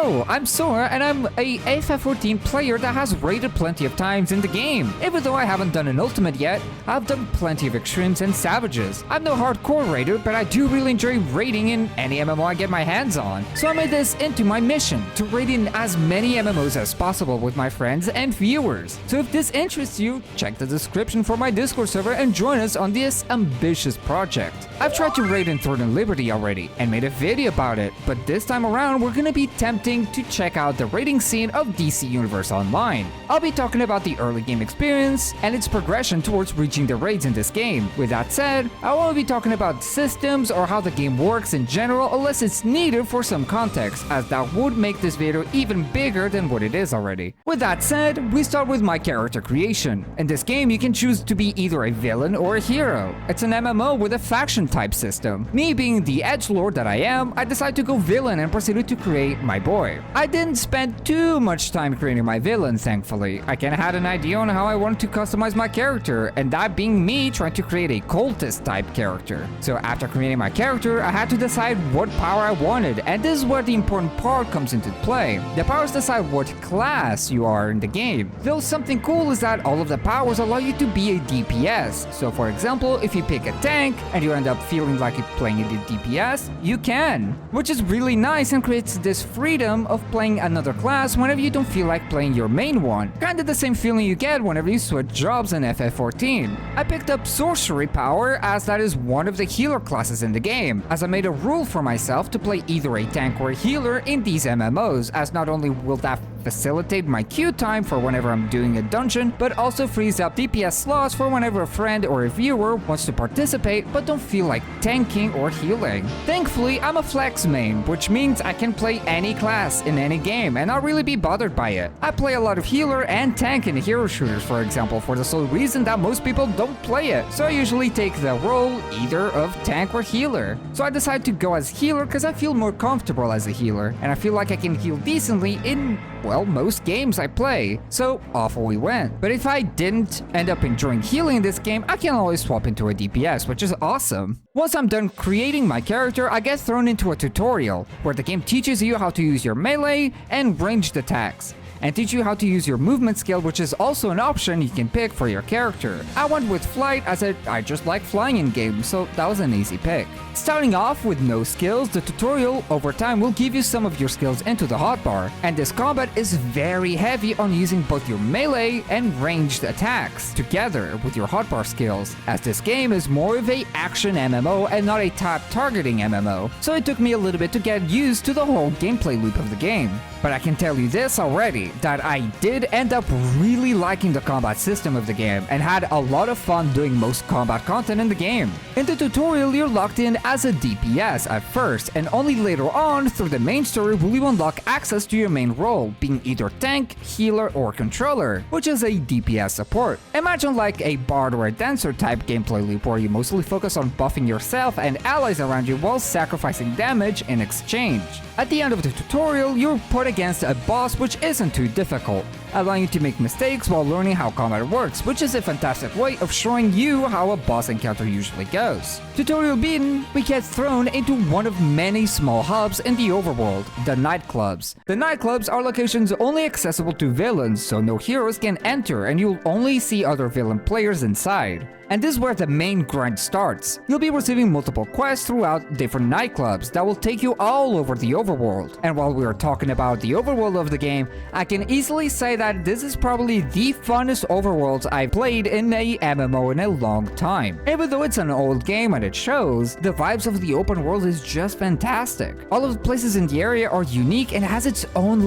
Hello, I'm Sora and I'm a FF14 player that has raided plenty of times in the game. Even though I haven't done an ultimate yet, I've done plenty of extremes and savages. I'm no hardcore raider, but I do really enjoy raiding in any MMO I get my hands on. So I made this into my mission, to raid in as many MMOs as possible with my friends and viewers. So if this interests you, check the description for my Discord server and join us on this ambitious project. I've tried to raid in Thorn and Liberty already and made a video about it, but this time around we're gonna be attempting to check out the raiding scene of DC Universe Online. I'll be talking about the early game experience and its progression towards reaching the raids in this game. With that said, I won't be talking about systems or how the game works in general unless it's needed for some context, as that would make this video even bigger than what it is already. With that said, we start with my character creation. In this game you can choose to be either a villain or a hero. It's an MMO with a faction type system. Me being the edgelord that I am, I decided to go villain and proceeded to create my boy. I didn't spend too much time creating my villain, thankfully. I kinda had an idea on how I wanted to customize my character, and that being me trying to create a cultist type character. So after creating my character, I had to decide what power I wanted, and this is where the important part comes into play. The powers decide what class you are in the game. Though something cool is that all of the powers allow you to be a DPS. So for example, if you pick a tank and you end up feeling like you're playing a DPS, you can, which is really nice and creates this freedom of playing another class whenever you don't feel like playing your main one. Kinda the same feeling you get whenever you switch jobs in FF14. I picked up Sorcery power as that is one of the healer classes in the game, as I made a rule for myself to play either a tank or a healer in these MMOs, as not only will that facilitate my queue time for whenever I'm doing a dungeon, but also frees up DPS slots for whenever a friend or a viewer wants to participate but don't feel like tanking or healing. Thankfully, I'm a flex main, which means I can play any class in any game and not really be bothered by it. I play a lot of healer and tank in hero shooters, for example, for the sole reason that most people don't play it, so I usually take the role either of tank or healer. So I decided to go as healer because I feel more comfortable as a healer, and I feel like I can heal decently in, well, most games I play, so off we went. But if I didn't end up enjoying healing in this game, I can always swap into a DPS, which is awesome. Once I'm done creating my character, I get thrown into a tutorial, where the game teaches you how to use your melee and ranged attacks, and teach you how to use your movement skill, which is also an option you can pick for your character. I went with flight as I just like flying in games, so that was an easy pick. Starting off with no skills, the tutorial over time will give you some of your skills into the hotbar, and this combat is very heavy on using both your melee and ranged attacks together with your hotbar skills, as this game is more of a action MMO and not a type targeting MMO, so it took me a little bit to get used to the whole gameplay loop of the game. But I can tell you this already, that I did end up really liking the combat system of the game and had a lot of fun doing most combat content in the game. In the tutorial, you're locked in as a DPS at first, and only later on through the main story will you unlock access to your main role, being either tank, healer, or controller, which is a DPS support. Imagine like a bard or a dancer type gameplay loop where you mostly focus on buffing yourself and allies around you while sacrificing damage in exchange. At the end of the tutorial, you're put against a boss which isn't too difficult, allowing you to make mistakes while learning how combat works, which is a fantastic way of showing you how a boss encounter usually goes. Tutorial beaten, we get thrown into one of many small hubs in the overworld, the nightclubs. The nightclubs are locations only accessible to villains, so no heroes can enter and you'll only see other villain players inside. And this is where the main grind starts. You'll be receiving multiple quests throughout different nightclubs that will take you all over the overworld. And while we are talking about the overworld of the game, I can easily say that this is probably the funnest overworld I've played in a MMO in a long time. Even though it's an old game and it shows, the vibes of the open world is just fantastic. All of the places in the area are unique and has its own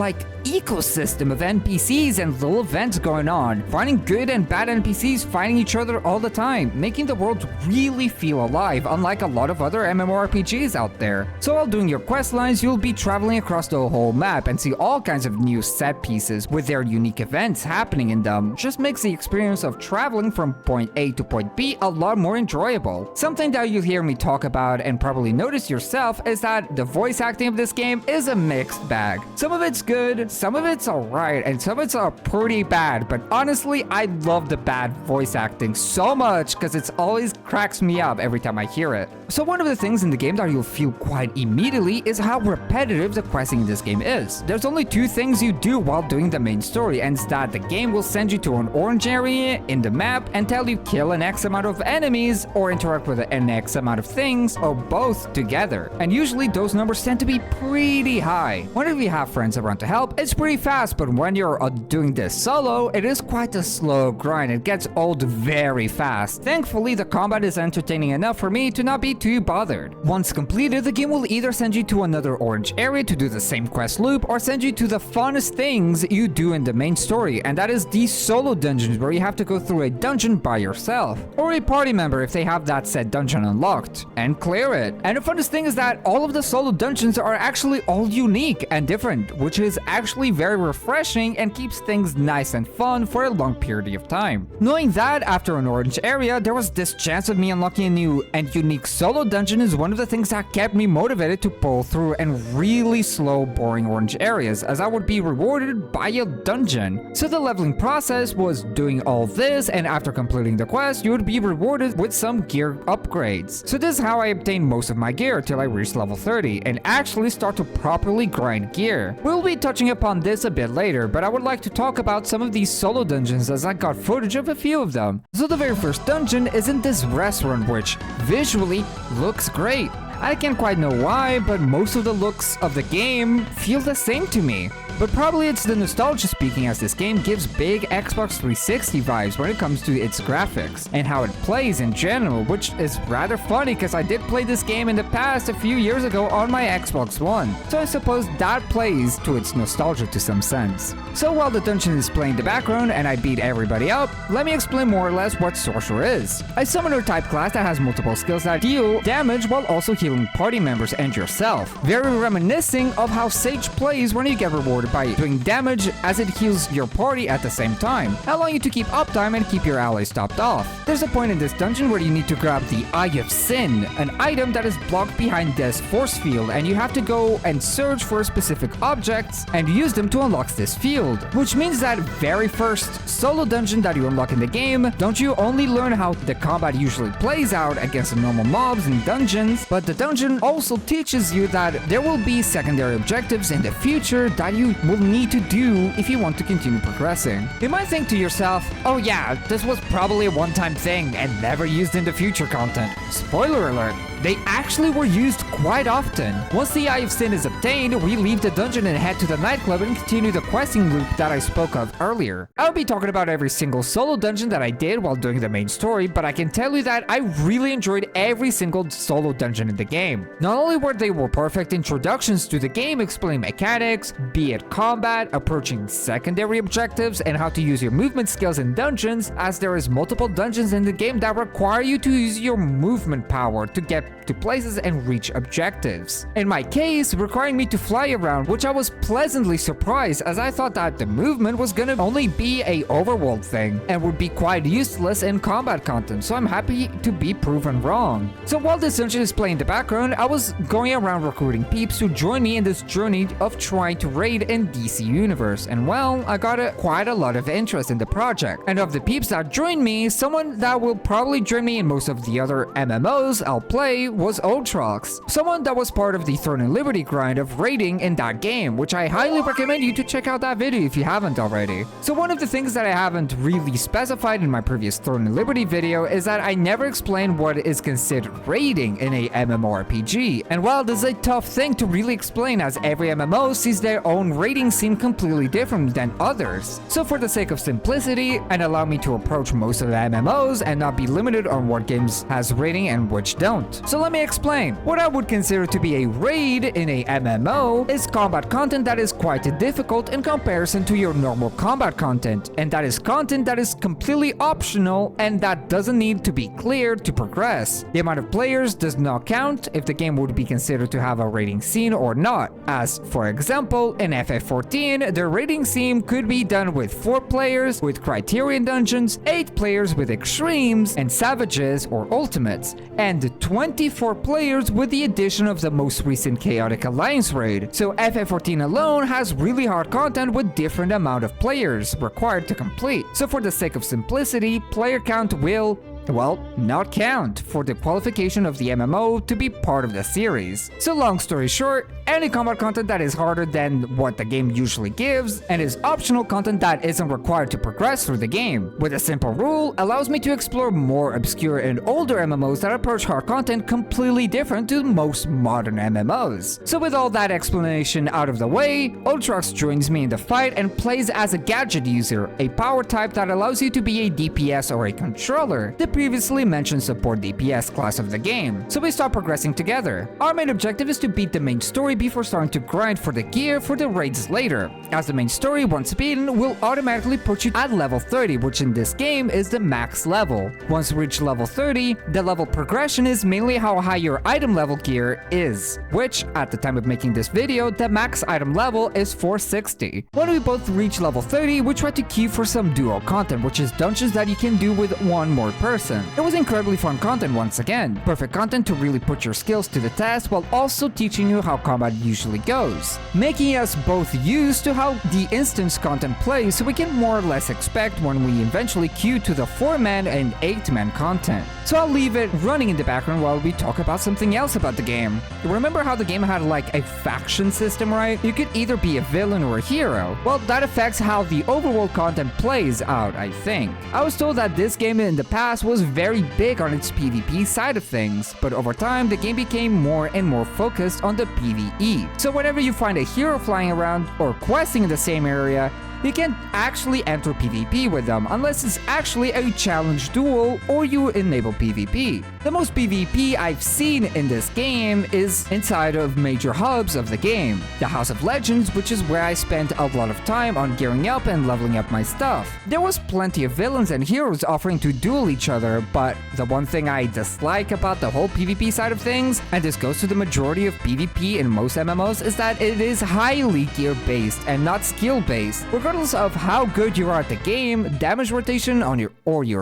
ecosystem of NPCs and little events going on, finding good and bad NPCs fighting each other all the time, making the world really feel alive, unlike a lot of other MMORPGs out there. So while doing your quest lines, you'll be traveling across the whole map and see all kinds of new set pieces with their unique events happening in them. Just makes the experience of traveling from point A to point B a lot more enjoyable. Something that you'll hear me talk about and probably notice yourself is that the voice acting of this game is a mixed bag. Some of it's good, some of it's alright, and some of it's pretty bad, but honestly, I love the bad voice acting so much much because it always cracks me up every time I hear it. So one of the things in the game that you'll feel quite immediately is how repetitive the questing in this game is. There's only two things you do while doing the main story, and it's that the game will send you to an orange area in the map and tell you kill an X amount of enemies or interact with an X amount of things, or both together. And usually those numbers tend to be pretty high. Whenever you have friends around to help, it's pretty fast, but when you're doing this solo, it is quite a slow grind. It gets old very fast. Thankfully, the combat is entertaining enough for me to not be too bothered. Once completed, the game will either send you to another orange area to do the same quest loop, or send you to the funnest things you do in the main story, and that is these solo dungeons where you have to go through a dungeon by yourself, or a party member if they have that said dungeon unlocked, and clear it. And the funnest thing is that all of the solo dungeons are actually all unique and different, which is actually very refreshing and keeps things nice and fun for a long period of time. Knowing that after an orange area there was this chance of me unlocking a new and unique solo dungeon is one of the things that kept me motivated to pull through and really slow boring orange areas, as I would be rewarded by a dungeon. So the leveling process was doing all this, and after completing the quest you would be rewarded with some gear upgrades. So this is how I obtained most of my gear till I reached level 30 and actually start to properly grind gear. We'll be touching upon this a bit later, but I would like to talk about some of these solo dungeons as I got footage of a few of them. So the very first dungeon is in this restaurant, which visually looks great. I can't quite know why, but most of the looks of the game feel the same to me. But probably it's the nostalgia speaking, as this game gives big Xbox 360 vibes when it comes to its graphics and how it plays in general, which is rather funny because I did play this game in the past a few years ago on my Xbox One. So I suppose that plays to its nostalgia to some sense. So while the dungeon is playing in the background and I beat everybody up, let me explain more or less what Sorcery is. A summoner type class that has multiple skills that deal damage while also healing party members and yourself. Very reminiscent of how Sage plays when you get rewarded by doing damage, as it heals your party at the same time, allowing you to keep uptime and keep your allies topped off. There's a point in this dungeon where you need to grab the Eye of Sin, an item that is blocked behind this force field, and you have to go and search for specific objects and use them to unlock this field. Which means that very first solo dungeon that you unlock in the game, don't you only learn how the combat usually plays out against the normal mobs in dungeons, but the dungeon also teaches you that there will be secondary objectives in the future that you will need to do if you want to continue progressing. You might think to yourself, oh yeah, this was probably a one-time thing and never used in the future content. Spoiler alert, they actually were used quite often. Once the Eye of Sin is obtained, we leave the dungeon and head to the nightclub and continue the questing loop that I spoke of earlier. I'll be talking about every single solo dungeon that I did while doing the main story, but I can tell you that I really enjoyed every single solo dungeon in the game. Not only were they perfect introductions to the game, explaining mechanics, be it combat, approaching secondary objectives, and how to use your movement skills in dungeons, as there is multiple dungeons in the game that require you to use your movement power to get to places and reach objectives. In my case, requiring me to fly around, which I was pleasantly surprised, as I thought that the movement was gonna only be a overworld thing and would be quite useless in combat content, so I'm happy to be proven wrong. So while this dungeon is playing in the background, I was going around recruiting peeps to join me in this journey of trying to raid in DC Universe, and well, I got quite a lot of interest in the project. And of the peeps that joined me, someone that will probably join me in most of the other MMOs I'll play was Ultrox, someone that was part of the Throne and Liberty grind of raiding in that game, which I highly recommend you to check out that video if you haven't already. So one of the things that I haven't really specified in my previous Throne and Liberty video is that I never explained what is considered raiding in a MMORPG, and while this is a tough thing to really explain, as every MMO sees their own raiding scene completely different than others. So for the sake of simplicity, and allow me to approach most of the MMOs and not be limited on what games has raiding and which don't. So let me explain. What I would consider to be a raid in a MMO is combat content that is quite difficult in comparison to your normal combat content, and that is content that is completely optional and that doesn't need to be cleared to progress. The amount of players does not count if the game would be considered to have a raiding scene or not, as for example in FF14 the raiding scene could be done with 4 players with Criterion dungeons, 8 players with extremes and savages or ultimates, and 24 players with the addition of the most recent Chaotic Alliance raid. So FF14 alone has really hard content with different amount of players required to complete. So for the sake of simplicity, player count will well, not count for the qualification of the MMO to be part of the series. So long story short, any combat content that is harder than what the game usually gives, and is optional content that isn't required to progress through the game, with a simple rule, allows me to explore more obscure and older MMOs that approach hard content completely different to most modern MMOs. So with all that explanation out of the way, Ultrax joins me in the fight and plays as a gadget user, a power type that allows you to be a DPS or a controller, the previously mentioned support DPS class of the game. So we start progressing together. Our main objective is to beat the main story before starting to grind for the gear for the raids later, as the main story, once beaten, will automatically put you at level 30, which in this game is the max level. Once you reach level 30, the level progression is mainly how high your item level gear is, which, at the time of making this video, the max item level is 460. When we both reach level 30, we try to queue for some duo content, which is dungeons that you can do with one more person. It was incredibly fun content once again, perfect content to really put your skills to the test while also teaching you how combat usually goes, making us both used to how the instance content plays so we can more or less expect when we eventually queue to the 4-man and 8-man content. So I'll leave it running in the background while we talk about something else about the game. Remember how the game had like a faction system, right? You could either be a villain or a hero. Well, that affects how the overworld content plays out, I think. I was told that this game in the past was very big on its PvP side of things, but over time the game became more and more focused on the PvE. So whenever you find a hero flying around or questing in the same area, you can't actually enter PvP with them unless it's actually a challenge duel or you enable PvP. The most PvP I've seen in this game is inside of major hubs of the game. The House of Legends, which is where I spent a lot of time on gearing up and leveling up my stuff. There was plenty of villains and heroes offering to duel each other, but the one thing I dislike about the whole PvP side of things, and this goes to the majority of PvP in most MMOs, is that it is highly gear-based and not skill-based. Regardless of how good you are at the game, damage rotation on your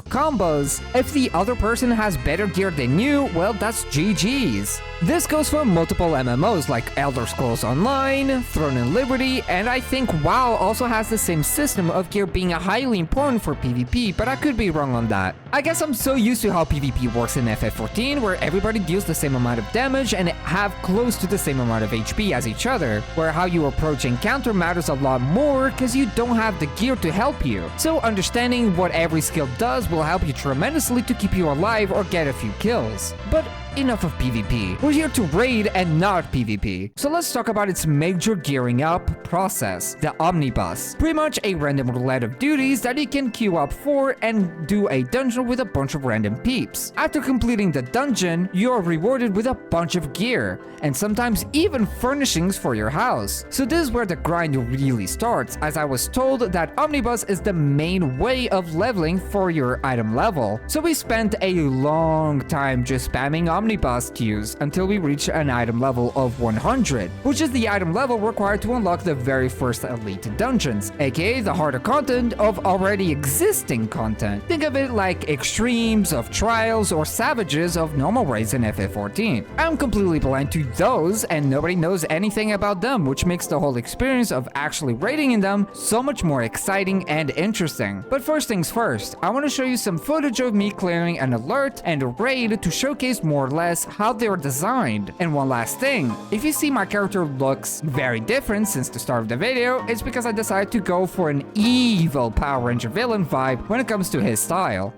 combos, if the other person has better gear than you, well, that's GG's. This goes for multiple MMOs like Elder Scrolls Online, Throne and Liberty, and I think WoW also has the same system of gear being highly important for PvP, but I could be wrong on that. I guess I'm so used to how PvP works in FF14, where everybody deals the same amount of damage and have close to the same amount of HP as each other, where how you approach encounter matters a lot more because you don't have the gear to help you. So understanding what every skill does will help you tremendously to keep you alive or get a few kills. But enough of PvP. We're here to raid and not PvP. So let's talk about its major gearing up process, the Omnibus. Pretty much a random roulette of duties that you can queue up for and do a dungeon with a bunch of random peeps. After completing the dungeon, you are rewarded with a bunch of gear, and sometimes even furnishings for your house. So this is where the grind really starts, as I was told that Omnibus is the main way of leveling for your item level. So we spent a long time just spamming Omnibus queues until we reach an item level of 100, which is the item level required to unlock the very first elite dungeons, aka the harder content of already existing content. Think of it like extremes of trials or savages of normal raids in FF14. I'm completely blind to those and nobody knows anything about them, which makes the whole experience of actually raiding in them so much more exciting and interesting. But first things first, I want to show you some footage of me clearing an alert and a raid to showcase more or less how they were designed. And one last thing, if you see my character looks very different since the start of the video, it's because I decided to go for an evil Power Ranger villain vibe when it comes to his style.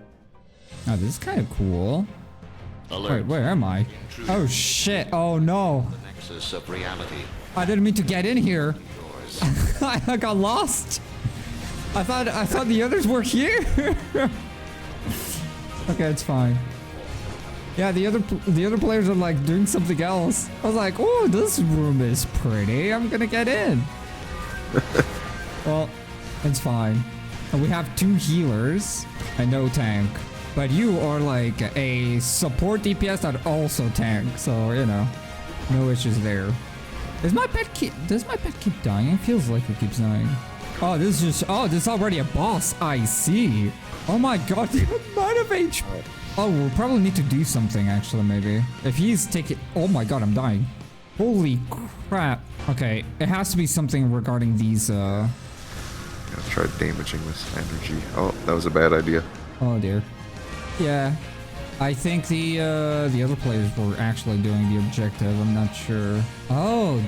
Oh, this is kind of cool. Alert. Wait, where am I? Oh shit, oh no. The nexus of reality. I didn't mean to get in here. I got lost. I thought the others were here. Okay, it's fine. Yeah, the other players are like doing something else. I was like, oh, this room is pretty. I'm gonna get in. Well, it's fine. And we have 2 healers and no tank. But you are like a support DPS that also tank, so you know, no issues there. Does my pet keep dying? It feels like it keeps dying. Oh, this is already a boss. I see. Oh my god, the amount of HP. Oh, we'll probably need to do something actually, maybe. If he's taking... Oh my god, I'm dying. Holy crap. Okay, it has to be something regarding these, Yeah, try damaging this energy. Oh, that was a bad idea. Oh dear. Yeah, I think the other players were actually doing the objective. I'm not sure. Oh,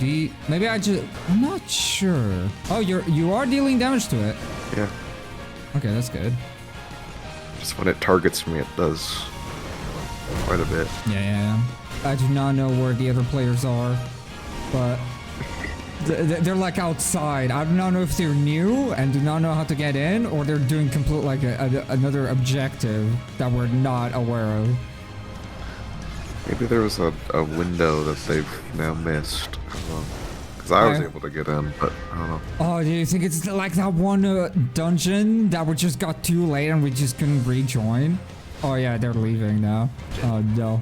maybe I'm not sure. Oh, you are dealing damage to it. Yeah. Okay, that's good. Just when it targets me, it does quite a bit. Yeah. I do not know where the other players are, but they're like outside. I do not know if they're new and do not know how to get in, or they're doing complete like another objective that we're not aware of. Maybe there was a window that they've now missed. I don't know. Because I was able to get in, but I don't know. Oh, do you think it's like that one dungeon that we just got too late and we just couldn't rejoin? Oh yeah, they're leaving now. Oh no.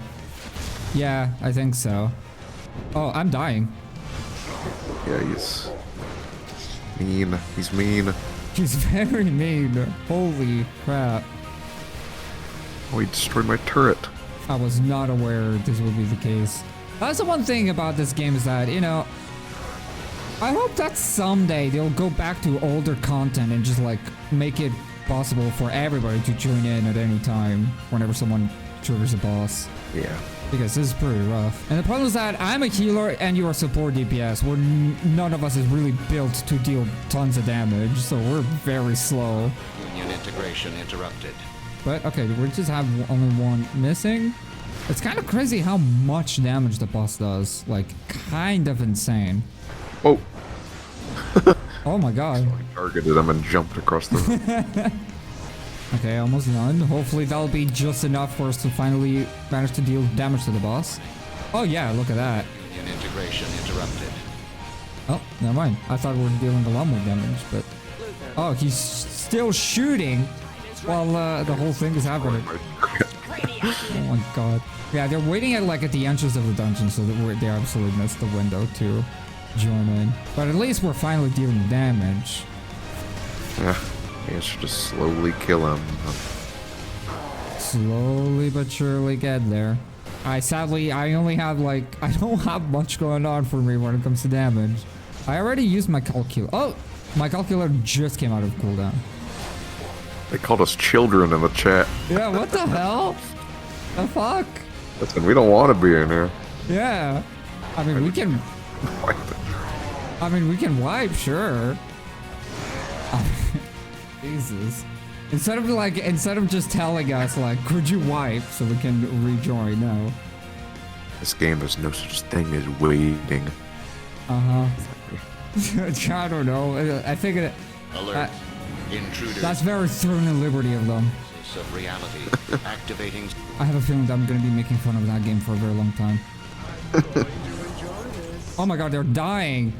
Yeah, I think so. Oh, I'm dying. Yeah, he's mean. He's mean. He's very mean. Holy crap. Oh, he destroyed my turret. I was not aware this would be the case. That's the one thing about this game is that, you know, I hope that someday they'll go back to older content and just like make it possible for everybody to join in at any time whenever someone triggers a boss. Yeah. Because this is pretty rough. And the problem is that I'm a healer and you're a support DPS, where none of us is really built to deal tons of damage, so we're very slow. Union integration interrupted. But okay, we just have only one missing. It's kind of crazy how much damage the boss does. Like, kind of insane. Oh. Oh my god. So I targeted him and jumped across the room. Okay, almost done. Hopefully that'll be just enough for us to finally manage to deal damage to the boss. Oh yeah, look at that. Union integration interrupted. Oh, never mind. I thought we were dealing a lot more damage, but... Oh, he's still shooting while the whole thing is happening. Oh my god. Yeah, they're waiting at like at the entrance of the dungeon, so that they absolutely missed the window to join in. But at least we're finally dealing damage. Yeah. I should just slowly kill him. Slowly but surely get there. Sadly, I only have like, I don't have much going on for me when it comes to damage. I already used my calculator. Oh, my calculator just came out of cooldown. They called us children in the chat. Yeah, what the hell? The fuck? Listen, we don't want to be in here. Yeah. I mean, we can... we can wipe, sure. Jesus. Instead of just telling us, like, could you wipe so we can rejoin? No. This game, there's no such thing as waiting. Uh-huh. I don't know. I think it... Alert. Intruder. That's very throne and liberty of them. Of reality. Activating. I have a feeling that I'm going to be making fun of that game for a very long time. Oh my god, they're dying.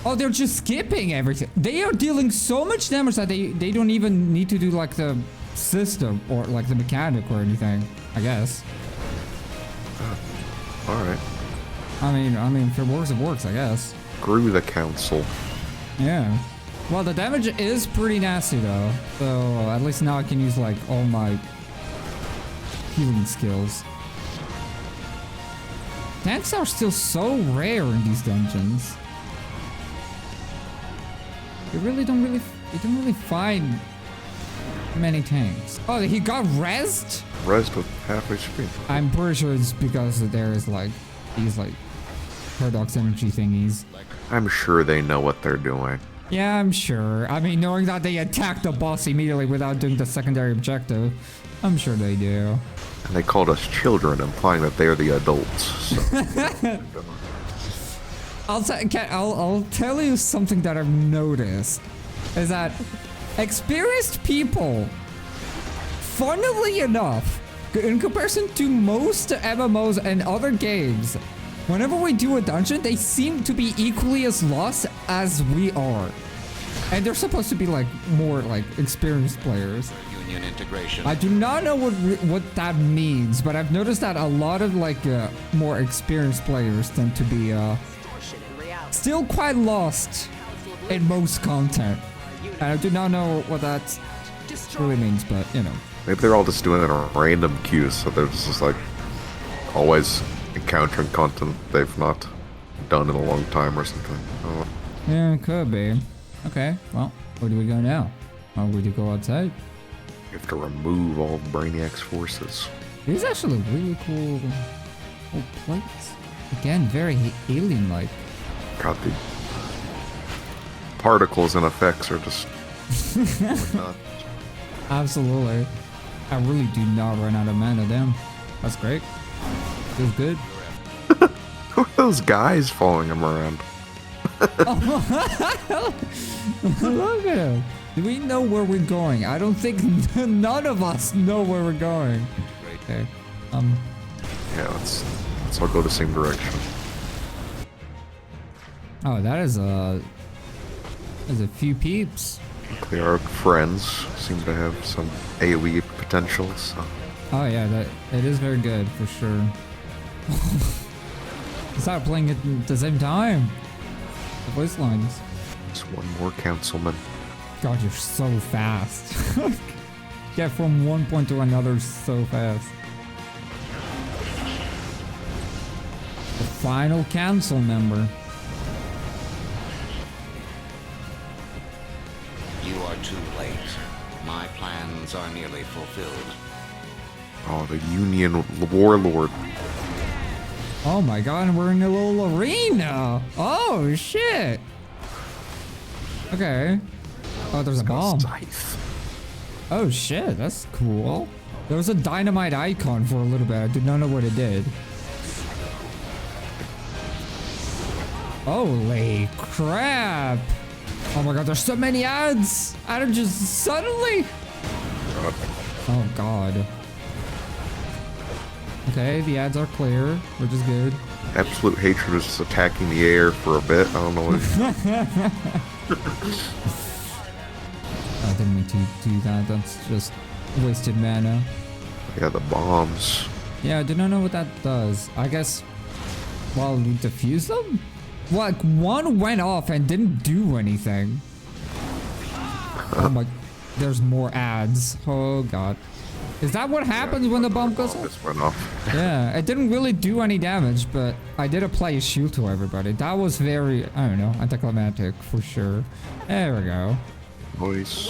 Oh, they're just skipping everything. They are dealing so much damage that they don't even need to do like the system or like the mechanic or anything, I guess. Alright. I mean, if it works, I guess. Screw the council. Yeah. Well, the damage is pretty nasty though. So at least now I can use like all my healing skills. Tanks are still so rare in these dungeons. You don't really find many tanks. Oh, he got rezzed? Rezzed with half HP. I'm pretty sure it's because there is like these like paradox energy thingies. I'm sure they know what they're doing. Yeah, I'm sure. I mean, knowing that they attacked the boss immediately without doing the secondary objective, I'm sure they do. And they called us children, implying that they're the adults. So. I'll tell you something that I've noticed is that experienced people, funnily enough, in comparison to most MMOs and other games, whenever we do a dungeon, they seem to be equally as lost as we are. And they're supposed to be like more like experienced players. Union integration. I do not know what that means, but I've noticed that a lot of like more experienced players tend to be still quite lost in most content. And I do not know what that really means, but you know. Maybe they're all just doing it on random queues, so they're just like always encountering content they've not done in a long time or something. Oh. Yeah, it could be. Okay, well, where do we go now? Oh, we do go outside? You have to remove all of Brainiac's forces. These are actually really cool plates. Again, very alien-like. God, the particles and effects are just nuts. Absolutely. I really do not run out of mana, damn. That's great. Feels good. Who are those guys following him around? Look at him. Do we know where we're going? I don't think none of us know where we're going. Okay. Yeah, let's all go the same direction. Oh, there's a few peeps. They are friends. Seem to have some AoE potential. So. Oh yeah, it is very good for sure. Start playing it at the same time. The voice lines. Just one more councilman. God, you're so fast. Get from one point to another so fast. The final council member. You are too late. My plans are nearly fulfilled. Oh, the Union Warlord. Oh my god, we're in a little arena. Oh shit. Okay. Oh, there's a bomb. Oh shit, that's cool. There was a dynamite icon for a little bit. I did not know what it did. Holy crap. Oh my god, there's so many ads. I don't just suddenly. Oh god. Okay, the ads are clear, which is good. Absolute hatred is just attacking the air for a bit. I don't know what it is. I didn't mean to do that. That's just wasted mana. Yeah, the bombs. Yeah, I do not know what that does. I guess, well, we defuse them? Like, one went off and didn't do anything. Oh my, there's more ads. Oh god. Is that what happens when the bomb goes off? Just went off. Yeah, it didn't really do any damage, but I did apply a shield to everybody. That was very, I don't know, anticlimactic for sure. There we go. Nice.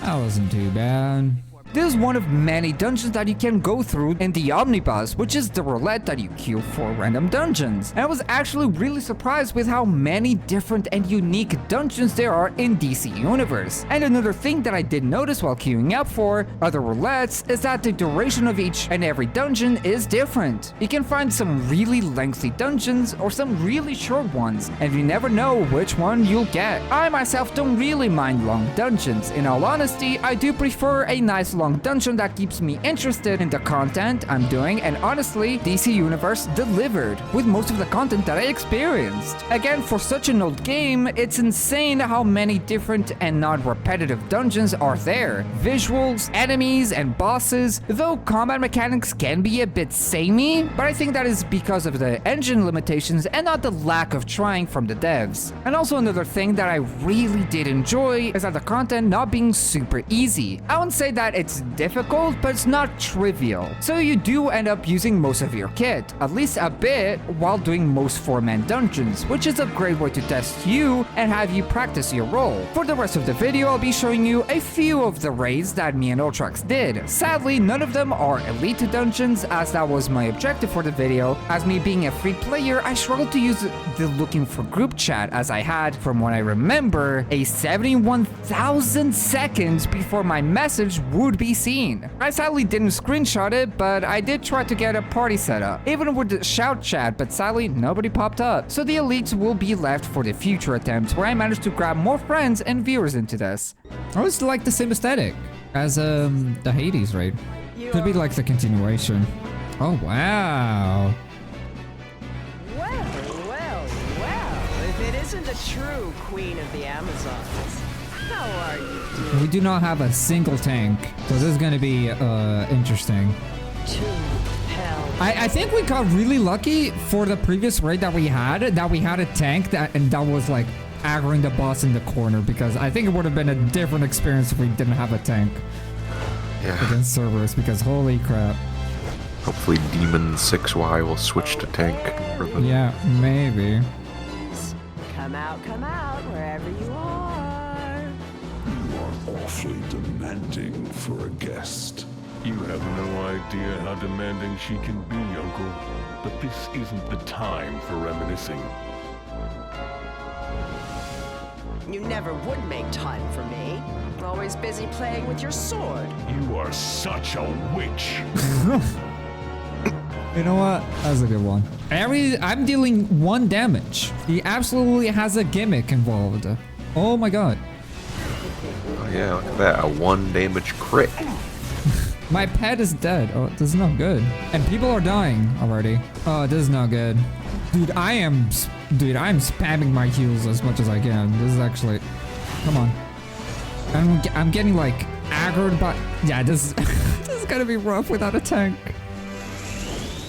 That wasn't too bad. This is one of many dungeons that you can go through in the Omnibus, which is the roulette that you queue for random dungeons. And I was actually really surprised with how many different and unique dungeons there are in DC Universe. And another thing that I did notice while queuing up for other roulettes is that the duration of each and every dungeon is different. You can find some really lengthy dungeons or some really short ones, and you never know which one you'll get. I myself don't really mind long dungeons. In all honesty, I do prefer a nice long dungeon that keeps me interested in the content I'm doing, and honestly, DC Universe delivered with most of the content that I experienced. Again, for such an old game, it's insane how many different and non-repetitive dungeons are there. Visuals, enemies, and bosses, though combat mechanics can be a bit samey, but I think that is because of the engine limitations and not the lack of trying from the devs. And also another thing that I really did enjoy is that the content not being super easy. I wouldn't say that it's difficult, but it's not trivial. So you do end up using most of your kit, at least a bit, while doing most 4-man dungeons, which is a great way to test you and have you practice your role. For the rest of the video, I'll be showing you a few of the raids that me and Ultrax did. Sadly, none of them are elite dungeons, as that was my objective for the video. As me being a free player, I struggled to use the looking for group chat, as I had, from what I remember, a 71,000 seconds before my message would be seen. I sadly didn't screenshot it, but I did try to get a party set up, even with the shout chat, but sadly nobody popped up. So the elites will be left for the future attempts, where I managed to grab more friends and viewers into this. I always like the same aesthetic as the Hades raid. Could be like the continuation. Oh wow. Well, if it isn't a true queen of the Amazons. How are you doing? We do not have a single tank, so this is going to be interesting. To hell. I think we got really lucky for the previous raid that we had a tank that was like aggroing the boss in the corner, because I think it would have been a different experience if we didn't have a tank against Cerberus, because holy crap. Hopefully Demon 6Y will switch to tank. Yeah, maybe. Come out, wherever you are. You are awfully demanding for a guest. You have no idea how demanding she can be, Uncle. But this isn't the time for reminiscing. You never would make time for me. Always busy playing with your sword. You are such a witch! You know what? That's a good one. I'm dealing 1 damage. He absolutely has a gimmick involved. Oh my god. Oh yeah, look at that. A 1 damage crit. My pet is dead. Oh, this is not good. And people are dying already. Oh, this is not good. Dude, I'm spamming my heals as much as I can. This is actually... Come on. I'm getting, like, aggroed by... Yeah, this is gonna be rough without a tank.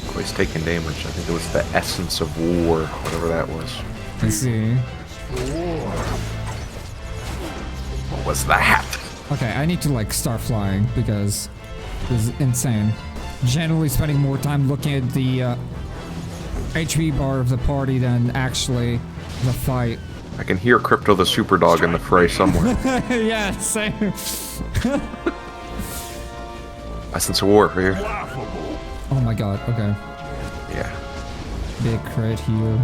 Oh, he's taking damage. I think it was the essence of war, whatever that was. Let's see. What was that? Okay, I need to, like, start flying because this is insane. Generally spending more time looking at the HP bar of the party than actually the fight. I can hear Crypto the Super Dog in the fray somewhere. Yeah, same. Essence of war right here. Laughable! Oh my god, okay. Yeah. Big crit here.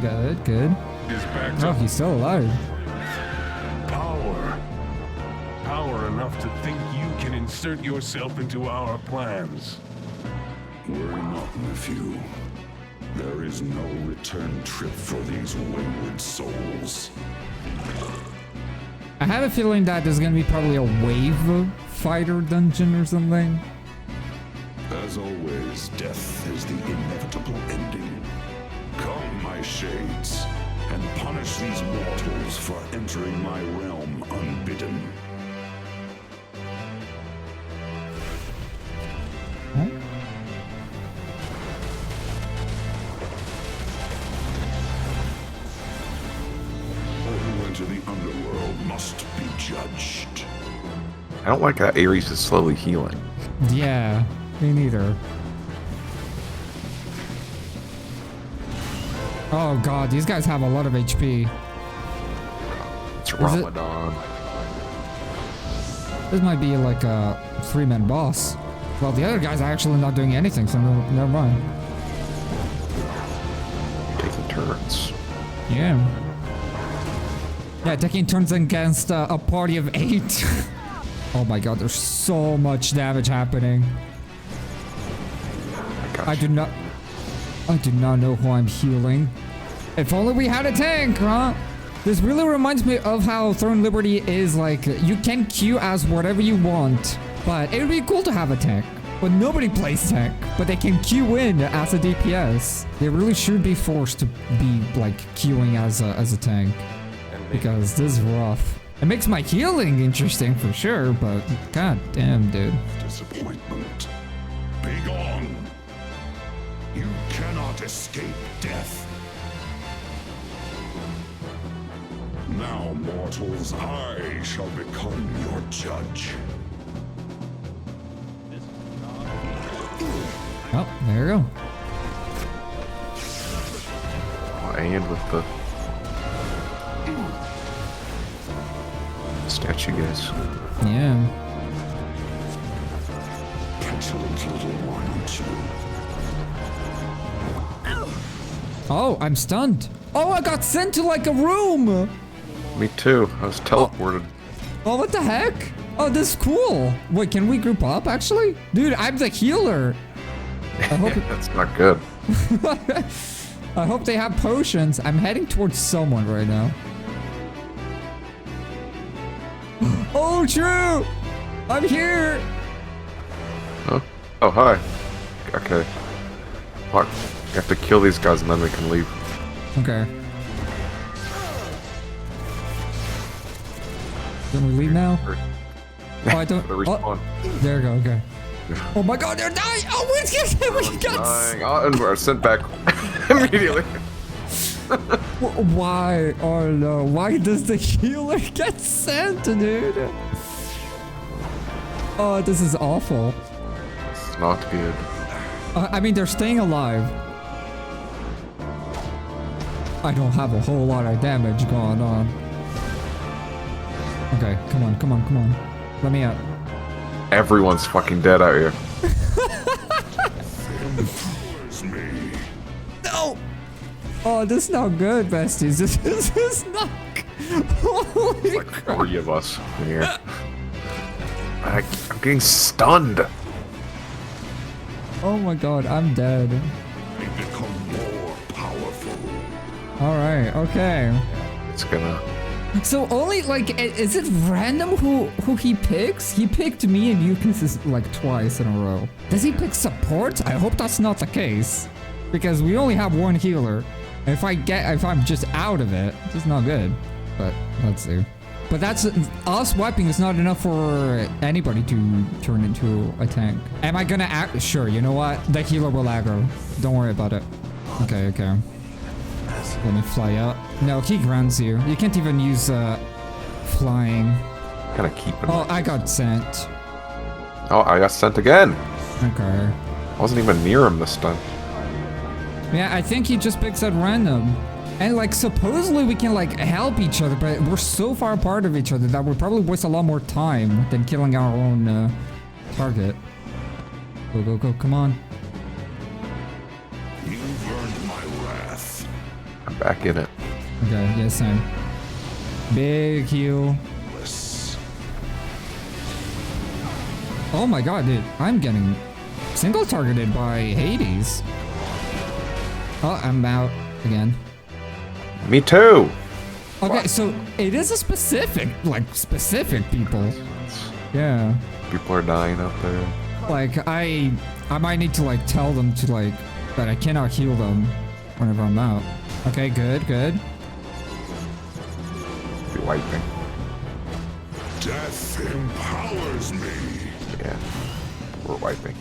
Good, good. Is back Oh, to he's still alive. power. Power enough to think you can insert yourself into our plans. Worry not, nephew. There is no return trip for these wayward souls. I have a feeling that there's gonna be probably a wave fighter dungeon or something. As always, death is the inevitable ending. Come, my shades, and punish these mortals for entering my realm unbidden. Huh? All who enter the underworld must be judged. I don't like how Ares is slowly healing. Yeah, me neither. Oh god, these guys have a lot of HP. It's Ramadan. This might be like a 3-man boss. Well, the other guys are actually not doing anything, so never mind. Taking turns. Yeah. Yeah, taking turns against a party of 8. Oh my god, there's so much damage happening. I do not know who I'm healing. If only we had a tank, huh? This really reminds me of how Throne Liberty is like, you can queue as whatever you want, but it would be cool to have a tank. But nobody plays tank, but they can queue in as a DPS. They really should be forced to be like queuing as a tank, because this is rough. It makes my healing interesting for sure, but god damn, dude. Disappointment. Begone! You cannot escape death. Now, mortals, I shall become your judge. Oh, there you go. Oh, and with the statue guys. Yeah. Petulant little one, aren't you? Oh, I'm stunned. Oh, I got sent to like a room. Me too. I was teleported. Oh, what the heck? Oh, this is cool. Wait, can we group up actually? Dude, I'm the healer. I hope That's not good. I hope they have potions. I'm heading towards someone right now. Oh, true. I'm here. Huh? Oh, hi. Okay. Fuck. You have to kill these guys and then we can leave. Okay. Can we leave now? Oh, I don't. They respawn. Oh, there we go. Okay. Oh my god, they're dying! Oh, we got. Dying. Oh, and we're sent back immediately. Why? Oh no! Why does the healer get sent, dude? Oh, this is awful. It's not good. I mean, they're staying alive. I don't have a whole lot of damage going on. Okay, come on, come on, come on. Let me out. Everyone's fucking dead out here. No! Oh, this is not good, besties. This is not holy Like crap. 3 of us in here. I'm getting stunned. Oh my god, I'm dead. They become more powerful. Alright, okay. It's gonna. So only like is it random who he picks? He picked me and you like twice in a row. Does he pick support? I hope that's not the case. Because we only have one healer. If I'm just out of it, it's not good. But let's see. But that's us wiping is not enough for anybody to turn into a tank. Am I gonna act? Sure, you know what? The healer will aggro. Don't worry about it. Okay, okay. Let me fly up. No, he grounds you. You can't even use flying. Kind of keep it. Oh, I got sent. Oh, I got sent again. Okay. I wasn't even near him this time. Yeah, I think he just picks at random. And like supposedly we can like help each other, but we're so far apart of each other that we'll probably waste a lot more time than killing our own target. Go, go, go, come on. You've earned my wrath. I'm back in it. Okay, yes, same. Big heal. Oh my god, dude. I'm getting single targeted by Hades. Oh, I'm out again. Me too. Okay, so it is a specific people. Yeah. People are dying out there. Like I might need to like tell them to like that I cannot heal them whenever I'm out. Okay, good, good. Be wiping. Death empowers me. Yeah. We're wiping.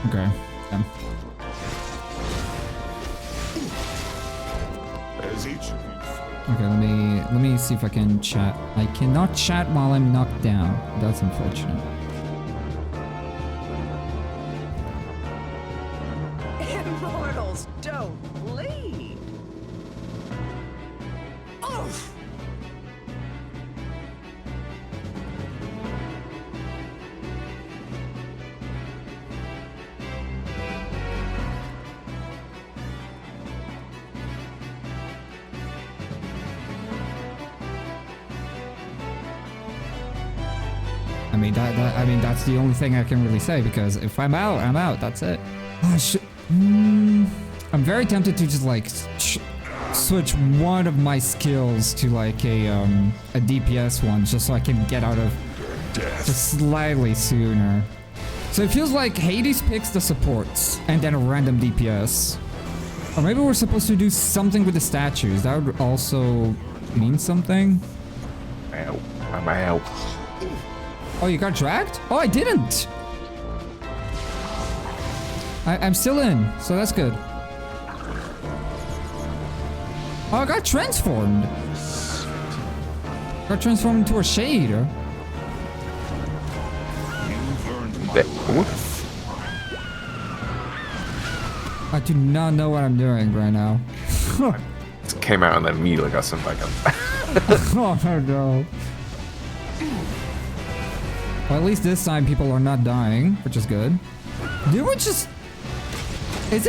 Okay. Yeah. As each of you Okay, let me see if I can chat. I cannot chat while I'm knocked down. That's unfortunate. Immortals don't bleed. Oh! I mean that's the only thing I can really say because if I'm out, I'm out. That's it. I'm very tempted to just like switch one of my skills to like a DPS one just so I can get out of just slightly sooner. So it feels like Hades picks the supports and then a random DPS. Or maybe we're supposed to do something with the statues. That would also mean something. Ow. I'm out. Oh, you got dragged? Oh, I didn't. I'm still in, so that's good. Oh, I got transformed. Got transformed into a shade. you've earned my What? I do not know what I'm doing right now. It came out and then immediately got sent back up. Oh no. Well, at least this time people are not dying, which is good. Did we just... Is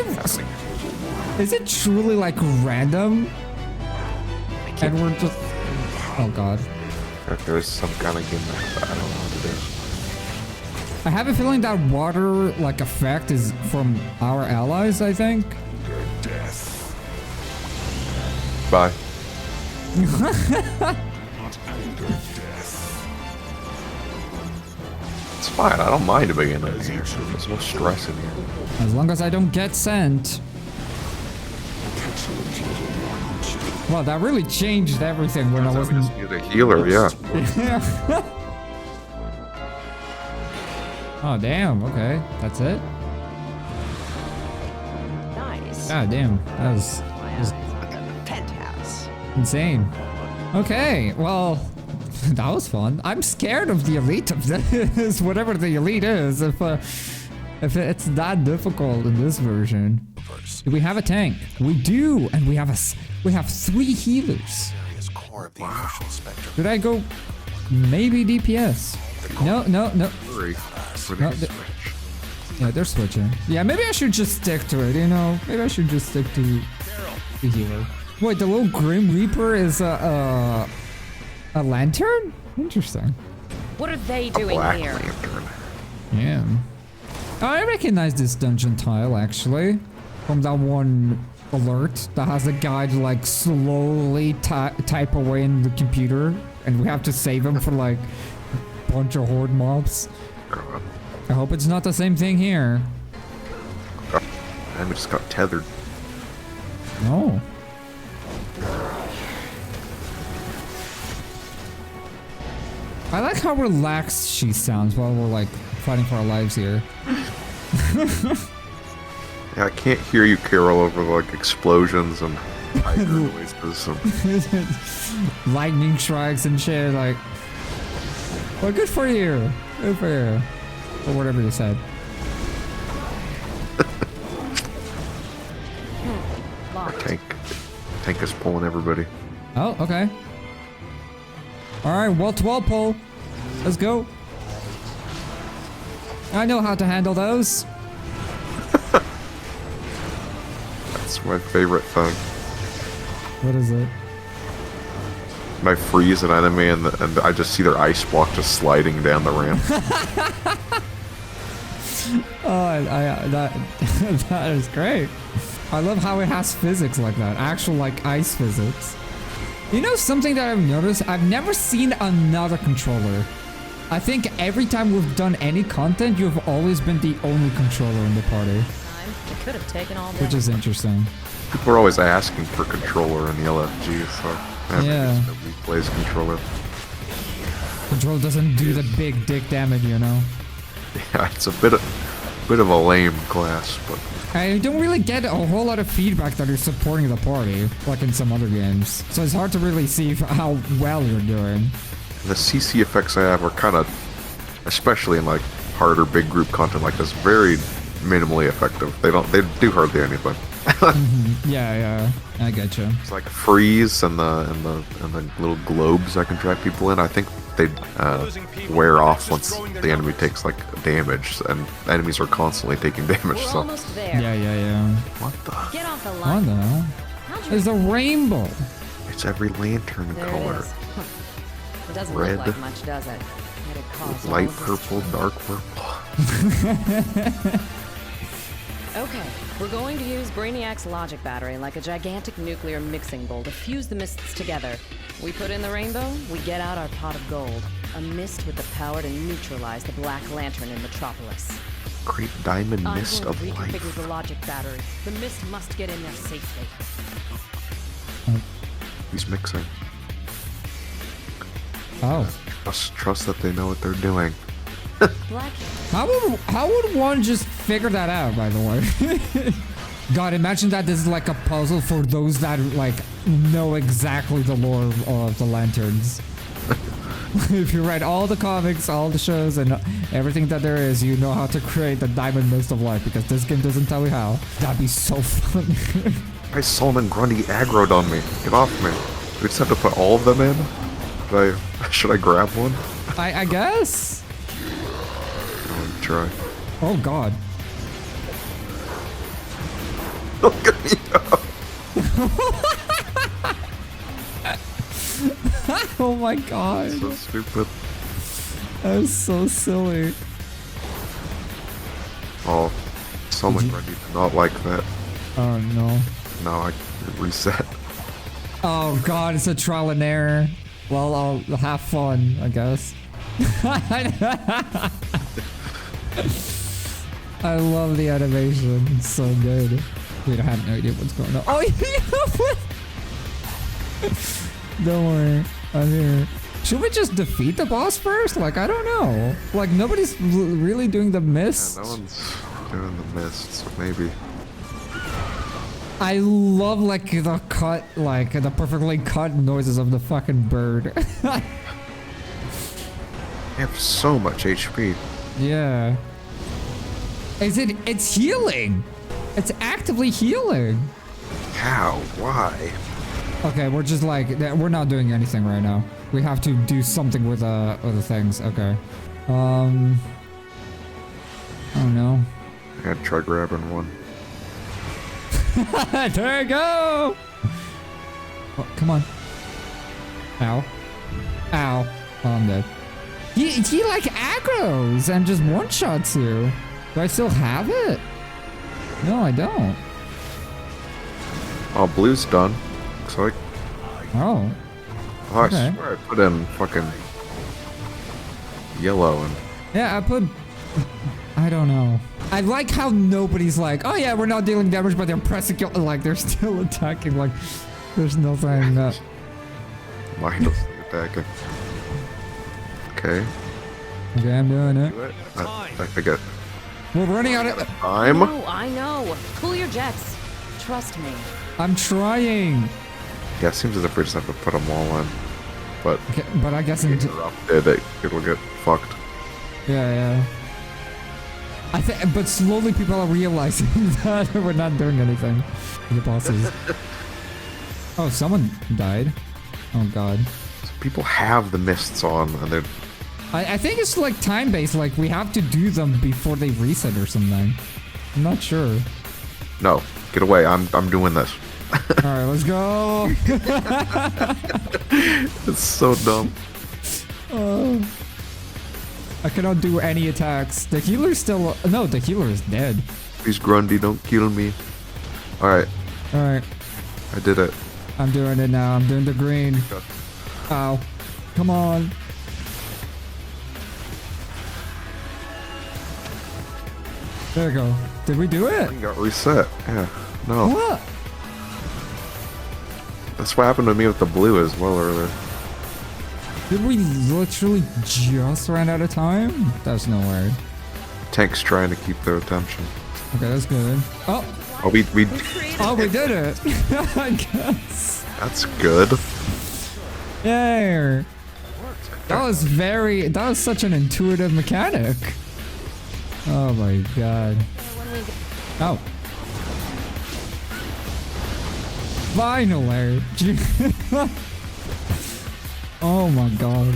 it truly like random? And we're just... Oh god. There's some kind of gimmick, but I don't know what it is. I have a feeling that water like effect is from our allies, I think. death. Bye. Not anger, death. It's fine. I don't mind being in here. There's no stress in here. As long as I don't get sent. Petulant little one. Well, that really changed everything when I wasn't... You're the healer, yeah. Oh, damn. Okay. That's it? Nice. God damn. That was My eyes on the penthouse. insane. Okay. Well, that was fun. I'm scared of the elite of this, whatever the elite is. If it's that difficult in this version. Do we have a tank? We do, and we have 3 healers. Core of the initial spectrum. Did I go maybe DPS? No, no, no. Hurry. For No, the th- Yeah, they're switching. Yeah, maybe I should just stick to it, you know? Maybe I should just stick to the healer. Wait, the little Grim Reaper is a lantern? Interesting. What are they doing Black here? Lantern. Yeah. Oh, I recognize this dungeon tile, actually. From that one alert that has a guy to, like, slowly type away in the computer. And we have to save him for, like, a bunch of horde mobs. I hope it's not the same thing here. And we just got tethered. No. I like how relaxed she sounds while we're like fighting for our lives here. Yeah, I can't hear you, Carol, over the, like, explosions and tiger noises. And Lightning strikes and shit, like. Well, good for you. Good for you. Or whatever you said. our tank is pulling everybody. Oh, okay. Alright, wall to wall pull. Let's go. I know how to handle those. That's my favorite thing. What is it? When I freeze an enemy and I just see their ice block just sliding down the ramp. Oh, that is great. I love how it has physics like that. Actual, like, ice physics. You know something that I've noticed? I've never seen another controller. I think every time we've done any content, you've always been the only controller in the party. It could have taken all day. Which is interesting. People are always asking for controller in the LFG, so Yeah. nobody plays controller. Control doesn't do the big dick damage, you know? Yeah, it's a bit of a lame class, but I don't really get a whole lot of feedback that you're supporting the party, like in some other games. So it's hard to really see how well you're doing. the CC effects I have are kind of, especially in like harder big group content like this, very minimally effective. They do hardly anything. Yeah, I get you. It's like freeze and the little globes I can trap people in. I think they wear off once the enemy takes like damage, and enemies are constantly taking damage. We're So almost there. Yeah. what the? Get off the What line. the hell? How'd you There's a rainbow. It's every lantern There it color. is. It doesn't Red. look like much, does it? It'd cause all Light this purple, trouble. dark purple. Okay, we're going to use Brainiac's logic battery like a gigantic nuclear mixing bowl to fuse the mists together. We put in the rainbow, we get out our pot of gold. A mist with the power to neutralize the Black Lantern in Metropolis. Great diamond I'm mist going of to reconfigure life. the logic battery. The mist must get in there safely. He's mixing. Oh. Trust that they know what they're doing. Black. How would one just figure that out, by the way? God, imagine that this is like a puzzle for those that like know exactly the lore of the lanterns. If you read all the comics, all the shows, and everything that there is, you know how to create the diamond mist of life, because this game doesn't tell you how. That'd be so fun. My Solomon Grundy aggroed on me. Get off me. We just have to put all of them in? Should I grab one? I guess. I'll try. Oh God. Look at me now. Oh my God. So stupid. That was so silly. Oh, Solomon Grundy did not like that. Oh no. No, I reset. Oh God, it's a trial and error. Well, I'll have fun, I guess. I love the animation. It's so good. Wait, I have no idea what's going on. Oh, yeah. Don't worry. I'm here. Should we just defeat the boss first? Like, I don't know. Like, nobody's really doing the mist. Yeah, no one's doing the mist, so maybe. I love, like, the cut, like, the perfectly cut noises of the fucking bird. They have so much HP. Yeah. It's healing. It's actively healing. How? Why? Okay, we're just like, we're not doing anything right now. We have to do something with the things. Okay. I don't know. I gotta try grabbing one. There you go! Oh, come on. Ow. Ow. Oh, I'm dead. He like aggroes and just one-shots you. Do I still have it? No, I don't. Oh, blue's done. Looks like. Oh. Oh, Okay. I swear I put in fucking yellow and Yeah, I put... I don't know. I like how nobody's like, oh yeah, we're not dealing damage, but they're pressing kill. Like, they're still attacking. Like, there's nothing that... mindlessly attacking. Okay. Okay, I'm doing it. I forget. We're running out of... I'm. Oh, I know. Cool your jets. Trust me. I'm trying. Yeah, it seems as if we just have to put them all in. But Okay, but I guess... it'll get fucked. Yeah. But slowly people are realizing that we're not doing anything. The bosses. Oh, someone died. Oh god. People have the mists on, and they're. I think it's like time-based, like we have to do them before they reset or something. I'm not sure. No, get away! I'm doing this. Alright, let's go! It's so dumb. Oh. I cannot do any attacks. The healer's still... No, the healer is dead. Please, Grundy, don't kill me. Alright, Alright, I did it. I'm doing it now. I'm doing the green. Ow. Come on. There we go. Did we do it? Got reset. Yeah. No. What? That's what happened to me with the blue as well earlier. Did we literally just ran out of time? That's no way. Tank's trying to keep their attention. Okay, that's good. Oh, Oh, we we did it. I guess. that's good. Yay. That was such an intuitive mechanic. Oh my god. Oh. Finally. Oh my god.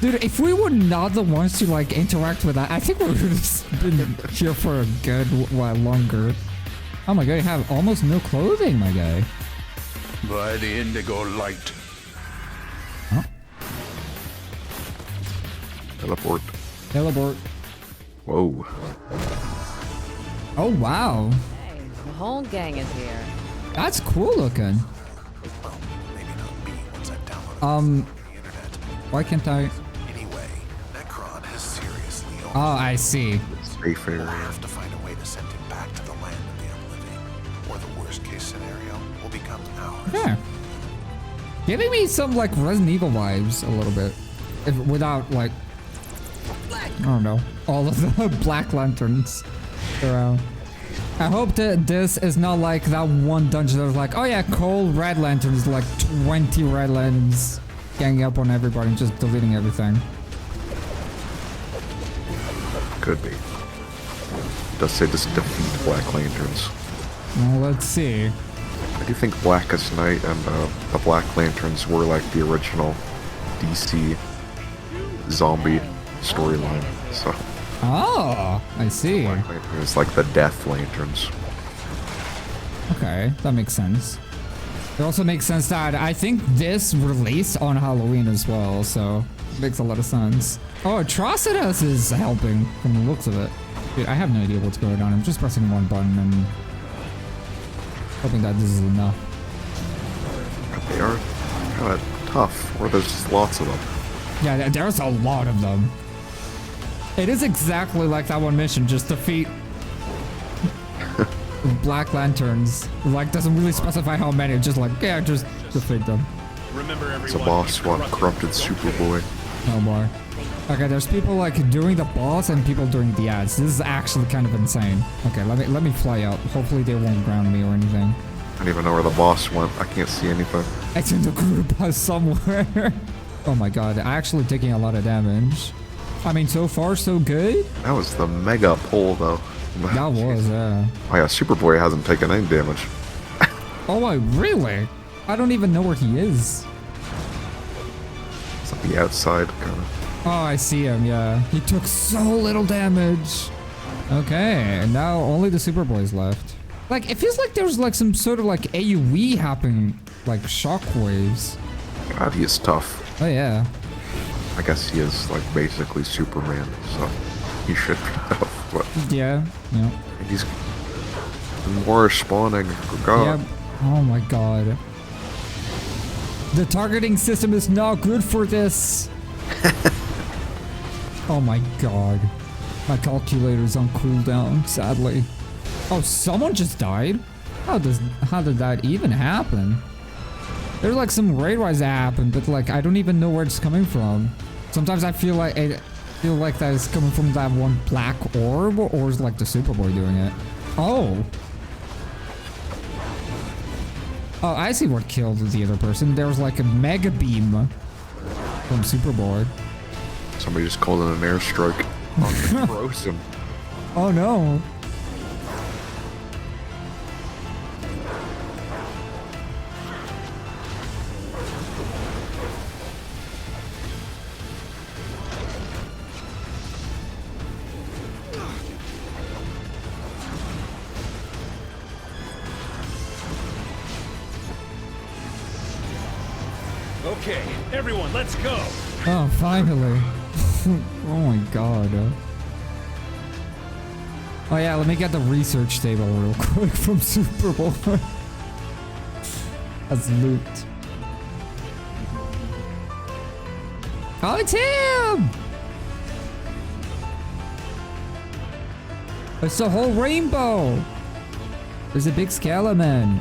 Dude, if we were not the ones to like interact with that, I think we would have been here for a good while longer. Oh my god, you have almost no clothing, my guy. By the indigo light. Huh? Teleport. Teleport. Whoa. Oh wow. Hey, the whole gang is here. That's cool looking. Maybe not me once I've downloaded the internet. Why can't I? Anyway, Necron has seriously Oh, I see. Safe We'll area. have to find a way to send him back to the land of the unliving. Or the worst case scenario will become ours. Yeah. Giving me some like Resident Evil vibes a little bit. Without like, I don't know, all of the Black Lanterns around. I hope that this is not like that one dungeon that was like, oh yeah, coal red lanterns, like 20 red lanterns ganging up on everybody and just deleting everything. Could be. Does say just defeat Black Lanterns. Well, let's see. I do think Blackest Night and the Black Lanterns were like the original DC zombie storyline. So Oh, I see. Black Lanterns like the Death Lanterns. Okay, that makes sense. It also makes sense that I think this released on Halloween as well, so it makes a lot of sense. Oh, Atrocitus is helping from the looks of it. Dude, I have no idea what's going on. I'm just pressing one button and hoping that this is enough. They are kind of tough, or there's just lots of them. Yeah, there's a lot of them. It is exactly like that one mission, just defeat Black Lanterns. Like, doesn't really specify how many, just like, yeah, just defeat them. It's a boss one, corrupted Superboy. No more. Okay, there's people like doing the boss and people doing the ads. This is actually kind of insane. Okay, let me fly out. Hopefully they won't ground me or anything. I don't even know where the boss went. I can't see anything. It's in the group somewhere. Oh my god, actually taking a lot of damage. I mean, so far so good. That was the mega pull though. That was, yeah. Oh yeah, Superboy hasn't taken any damage. Oh, really? I don't even know where he is. It's on the outside, kind of. Oh, I see him, yeah. He took so little damage. Okay, and now only the Superboy's left. Like, it feels like there's like some sort of like AoE happening, like shockwaves. God, he is tough. Oh yeah. I guess he is like basically Superman, so he should be tough. But Yeah, yeah. he's more spawning. God. Yeah. Oh my god. The targeting system is not good for this. Oh my god. My calculator's on cooldown, sadly. Oh, someone just died? How did that even happen? There's like some raid rise that happened, but like I don't even know where it's coming from. Sometimes I feel like that is coming from that one black orb, or is like the Superboy doing it. Oh. Oh, I see what killed the other person. There was like a mega beam from Superboy. Somebody just called in an airstrike on Frozen. Oh no. Okay, everyone, let's go. Oh, finally. Oh my god. Oh yeah, let me get the research table real quick from Superboy. That's loot. Oh, it's him! It's a whole rainbow. There's a big skeleton.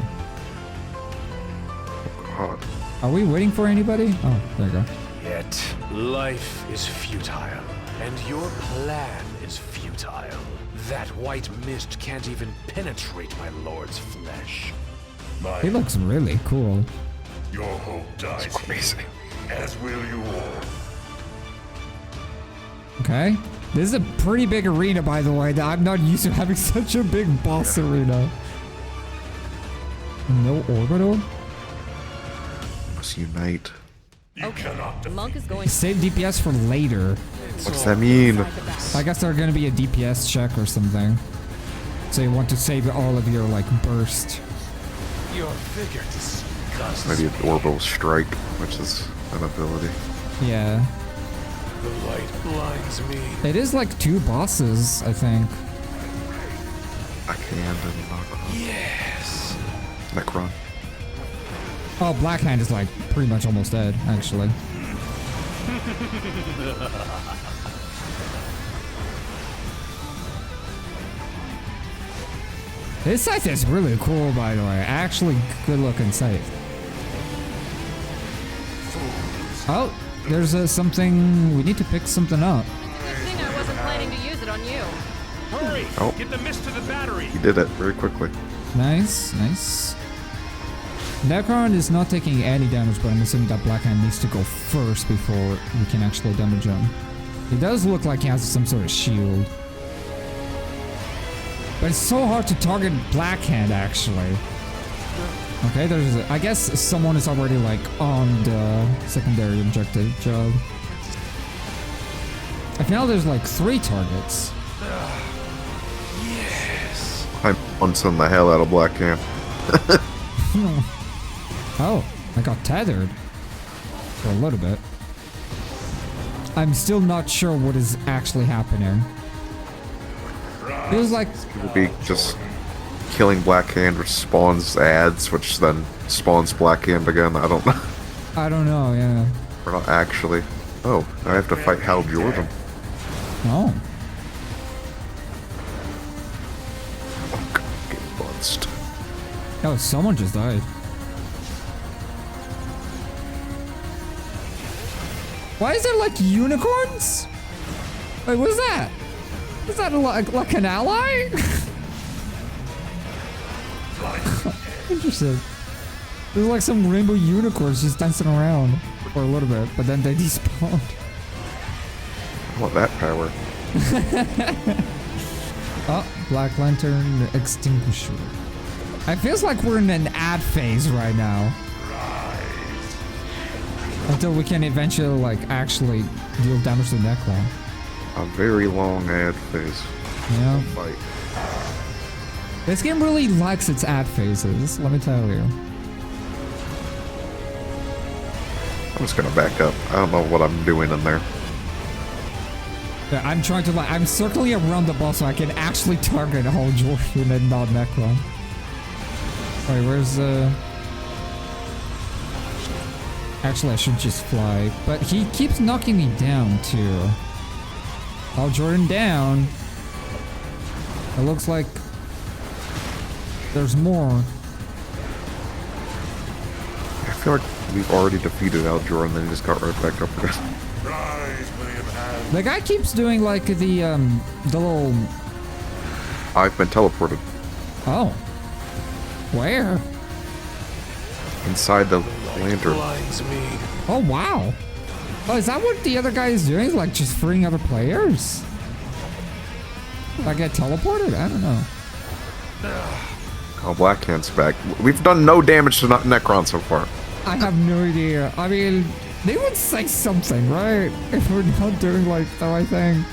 God. Are we waiting for anybody? Oh, there you go. Yet, life is futile, and your plan is futile. That white mist can't even penetrate my lord's flesh. He looks really cool. Your hope dies Crazy. here, as will you all. Okay. This is a pretty big arena, by the way. I'm not used to having such a big boss arena. No orbital? Must unite. Okay, Monk is going. Save DPS for later. What's that mean? I guess there's gonna be a DPS check or something. So you want to save all of your, like, burst. Your figure disgusts Maybe an orbital strike, which is an ability. Yeah. The light blinds me. It is like 2 bosses, I think. Backhand and Necron. Yes. Necron. Oh, Blackhand is like pretty much almost dead, actually. This scythe is really cool, by the way. Actually, good looking scythe. Oh, there's something. We need to pick something up. Good thing I wasn't planning to use it on you. Hurry! Oh. Get the mist to the battery. He did it very quickly. Nice, nice. Necron is not taking any damage, but I'm assuming that Blackhand needs to go first before we can actually damage him. He does look like he has some sort of shield. But it's so hard to target Blackhand, actually. Okay, there's I guess someone is already, like, on the secondary objective job. I feel there's, like, 3 targets. Yes. I'm bouncing the hell out of Blackhand. Oh, I got tethered. For a little bit. I'm still not sure what is actually happening. Feels like... It would be just killing Blackhand, which spawns ads, which then spawns Blackhand again. I don't know. I don't know, yeah. We're not actually. Oh, I have to fight Hal Jordan. Oh. Get bunched. Oh, someone just died. Why is there, like, unicorns? Wait, what is that? Is that like an ally? Interesting. There's like some rainbow unicorns just dancing around for a little bit, but then they despawned. I want that power. Oh, Black Lantern Extinguisher. It feels like we're in an ad phase right now. Until we can eventually, like, actually deal damage to Necron. A very long ad phase. Yeah. Fight. This game really likes its ad phases, let me tell you. I'm just gonna back up. I don't know what I'm doing in there. Yeah, I'm trying to, like, I'm circling around the boss so I can actually target whole Jordan and not Necron. Wait, where's Actually, I should just fly. But he keeps knocking me down, too. All Jordan down. It looks like there's more. I feel like we've already defeated Al Jordan, then he just got right back up again. The guy keeps doing, like, the little... I've been teleported. Oh. Where? Inside the lantern. Blinds me. Oh, wow. Oh, is that what the other guy is doing? Like, just freeing other players? I get teleported? I don't know. Oh, Black Hand's back. We've done no damage to Necron so far. I have no idea. I mean, they would say something, right? If we're not doing, like, the right thing.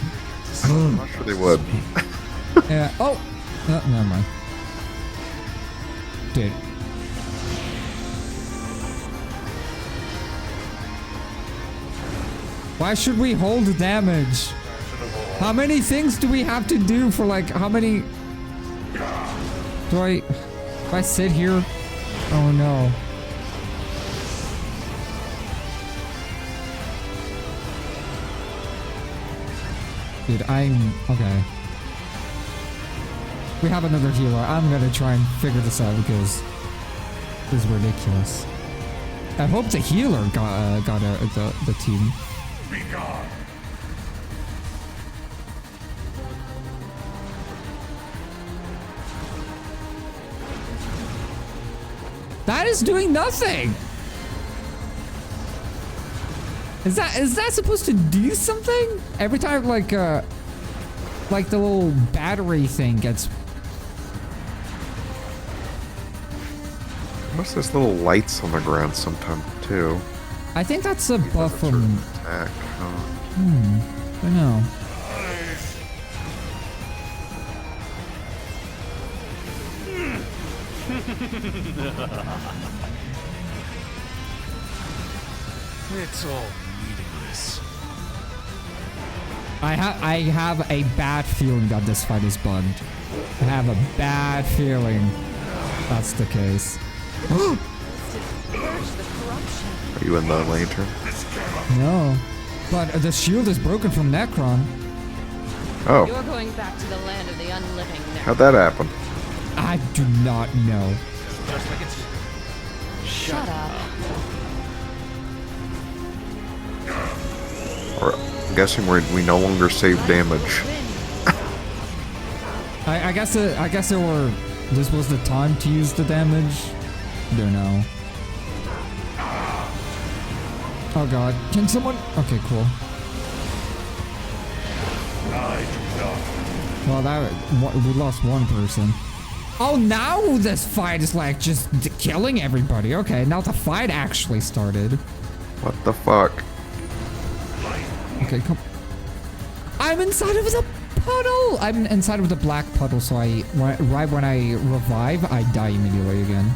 I'm not sure they would. Yeah. Oh. No, never mind. Dude. Why should we hold damage? How many things do we have to do for, like, how many... Do I sit here? Oh no. Dude, I'm... Okay. We have another healer. I'm gonna try and figure this out because this is ridiculous. I hope the healer got the team. Be gone. That is doing nothing. Is that supposed to do something? Every time, like the little battery thing gets... What's this little lights on the ground sometime too? I think that's a buff from... Attack. I know. It's all meaningless. I have a bad feeling that this fight is bugged. I have a bad feeling that's the case. Are you in the lantern? No. But the shield is broken from Necron. Oh. You're going back to the land of the unliving now. How'd that happen? I do not know. Just like it's... Shut up. Or I'm guessing we no longer save damage. I guess there were... This was the time to use the damage. Don't know. Oh god. Can someone... Okay, cool. Well, we lost one person. Oh, now this fight is like just killing everybody. Okay, now the fight actually started. What the fuck? Okay, come... I'm inside of the puddle! I'm inside of the black puddle, so right when I revive, I die immediately again.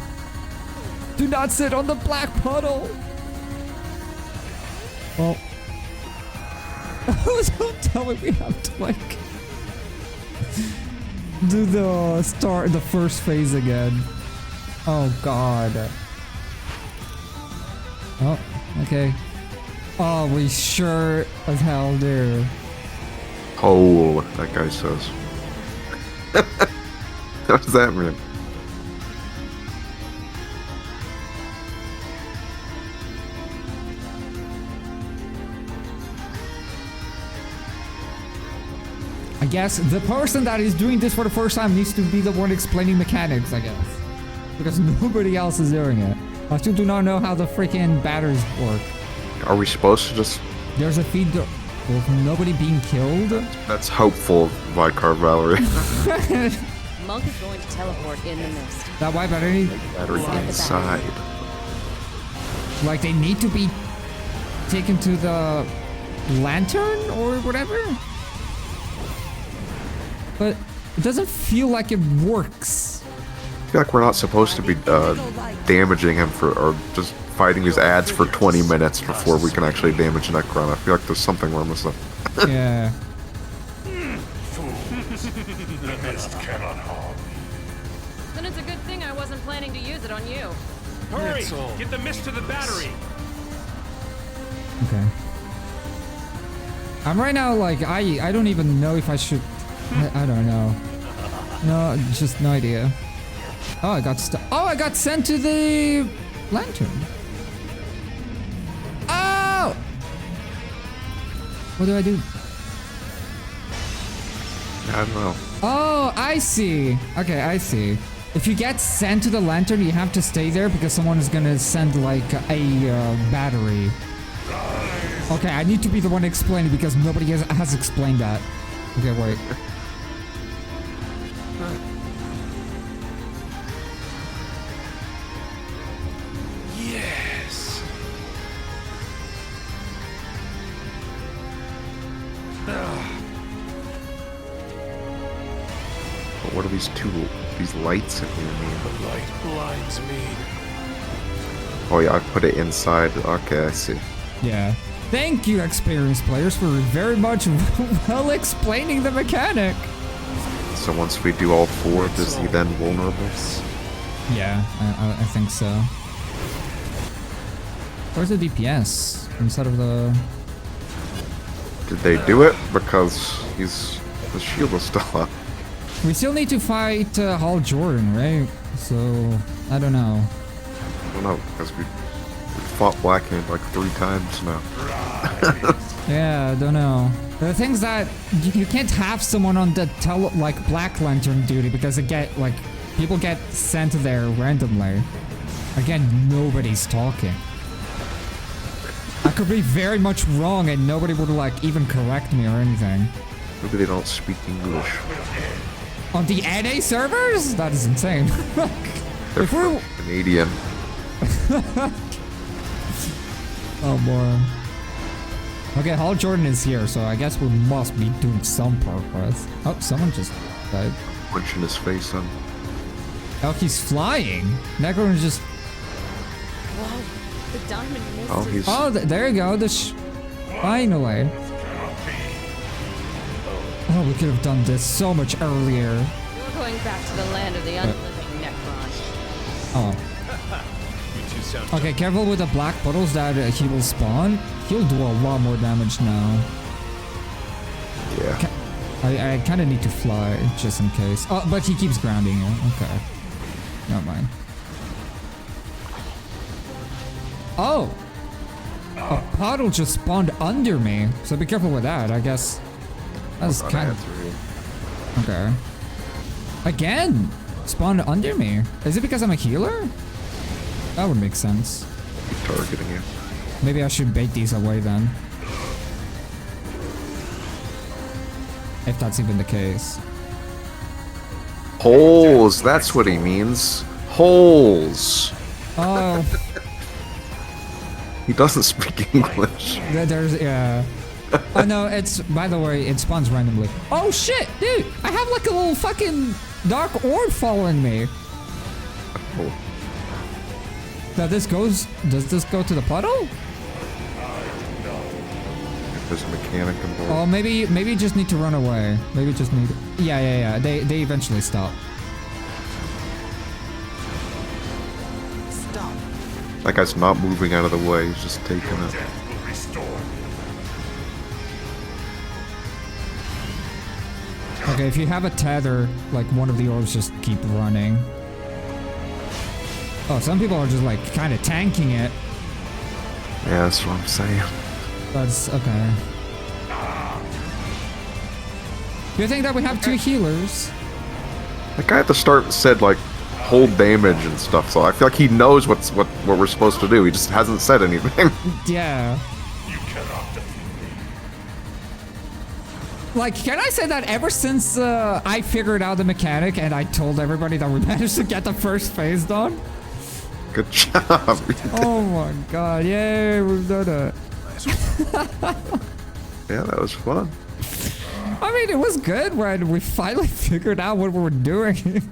Do not sit on the black puddle! Well... Don't tell me we have to, like... do the first phase again. Oh, God. Oh, okay. Oh, we sure as hell do. Oh, that guy says. What does that mean? I guess the person that is doing this for the first time needs to be the one explaining mechanics, I guess. Because nobody else is doing it. I still do not know how the freaking batteries work. Are we supposed to just... There's a feed with nobody being killed? That's hopeful, Vicar Valerie. Monk is going to teleport in the mist. That white battery? Battery inside. Like, they need to be taken to the lantern or whatever. But it doesn't feel like it works. I feel like we're not supposed to be damaging him or just fighting these ads for 20 minutes before we can actually damage Necron. I feel like there's something we're missing. Yeah. The mist cannot harm. Then it's a good thing I wasn't planning to use it on you. Hurry! Get the mist to the battery! Okay. I'm right now like I don't even know if I should. I don't know. No, just no idea. Oh, I got sent to the lantern. Oh! What do I do? I don't know. Oh, I see. Okay, I see. If you get sent to the lantern, you have to stay there because someone is gonna send like a battery. Okay, I need to be the one explaining because nobody has explained that. Okay, wait. Yes. But what are these lights in here mean? The light blinds me. Oh yeah, I put it inside. Okay, I see. Yeah. Thank you, experienced players, for very much well explaining the mechanic. So once we do all 4, is he then vulnerable? Yeah, I think so. Where's the DPS instead of the? Did they do it? Because the shield is still up. We still need to fight Hal Jordan, right? So I don't know. I don't know, because we fought Blackhand like 3 times now. Yeah, I don't know. The thing's that you can't have someone on the Black Lantern duty because people get sent there randomly. Again, nobody's talking. I could be very much wrong and nobody would even correct me or anything. Maybe they don't speak English. On the NA servers? That is insane. They're If we're Canadian. Oh boy. Okay, Hal Jordan is here, so I guess we must be doing some progress. Oh, someone just died. Punching his face on. Oh, he's flying. Necron is just. Whoa, the diamond mist. Oh, he's. Oh, there you go. Finally. Oh, we could have done this so much earlier. You're going back to the land of the unliving, Necron. Oh. You two sound Okay, careful with the black puddles that he will spawn. He'll do a lot more damage now. Yeah. I kind of need to fly just in case. Oh, but he keeps grounding you. Okay. Never mind. Oh! A puddle just spawned under me. So be careful with that, I guess. That's kind of... Okay. Again! Spawned under me. Is it because I'm a healer? That would make sense. Keep targeting you. Maybe I should bait these away then. If that's even the case. Holes! That's what he means. Holes! Oh, He doesn't speak English. yeah. Oh no, by the way, it spawns randomly. Oh shit, dude! I have like a little fucking dark orb following me. Oh. Now does this go to the puddle? There's a mechanic involved. Oh, maybe just need to run away. Maybe just need... Yeah. They eventually stop. Stop. That guy's not moving out of the way. He's just taking it. Okay, if you have a tether, like one of the orbs just keep running. Oh, some people are just like kind of tanking it. Yeah, that's what I'm saying. That's okay. Good thing that we have 2 healers. That guy at the start said like hold damage and stuff, so I feel like he knows what we're supposed to do. He just hasn't said anything. Yeah. Like, can I say that ever since I figured out the mechanic and I told everybody that we managed to get the first phase done? Good job. Oh my god, yay, we've done it. Nice Yeah, that was fun. I mean, it was good when we finally figured out what we were doing.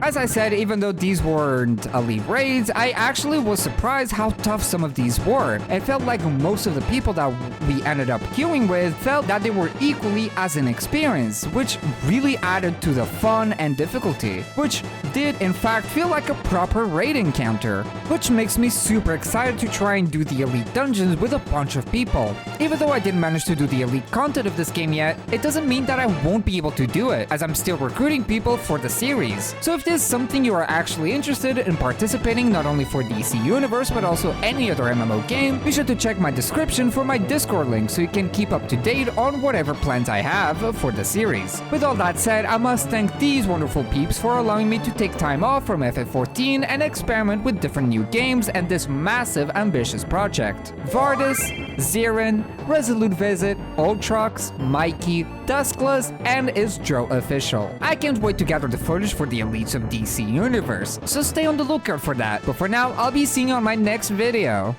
As I said, even though these weren't elite raids, I actually was surprised how tough some of these were. It felt like most of the people that we ended up queuing with felt that they were equally as inexperienced, which really added to the fun and difficulty, which did in fact feel like a proper raid encounter, which makes me super excited to try and do the elite dungeons with a bunch of people. Even though I didn't manage to do the elite content of this game yet, it doesn't mean that I won't be able to do it, as I'm still recruiting people for the series. So if is something you are actually interested in participating not only for DC Universe but also any other MMO game, be sure to check my description for my Discord link so you can keep up to date on whatever plans I have for the series. With all that said, I must thank these wonderful peeps for allowing me to take time off from FF14 and experiment with different new games and this massive ambitious project. Vardis, Zirin, Resolute Visit, Ultrox, Mikey, Duskless, and is Joe Official. I can't wait to gather the footage for the elites of DC Universe, so stay on the lookout for that. But for now, I'll be seeing you on my next video.